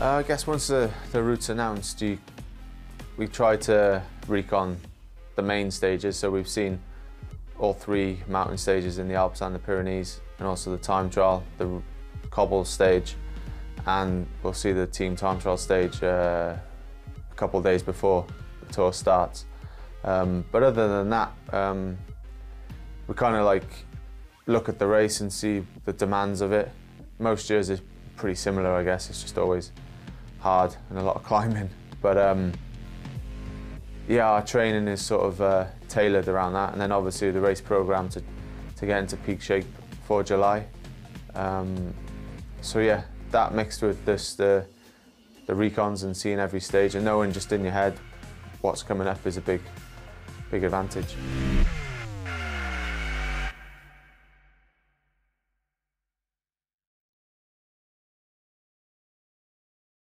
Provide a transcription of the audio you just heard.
I guess once the route's announced, we try to recon the main stages. So we've seen all 3 mountain stages in the Alps and the Pyrenees, and also the time trial, the cobble stage, and we'll see the team time trial stage a couple of days before the tour starts. But other than that, we kind of like look at the race and see the demands of it. Most years is pretty similar, I guess. It's just always hard and a lot of climbing. But yeah, our training is sort of tailored around that, and then obviously the race program to get into peak shape for July. So yeah, that mixed with this, the recons and seeing every stage and knowing just in your head what's coming up is a big advantage.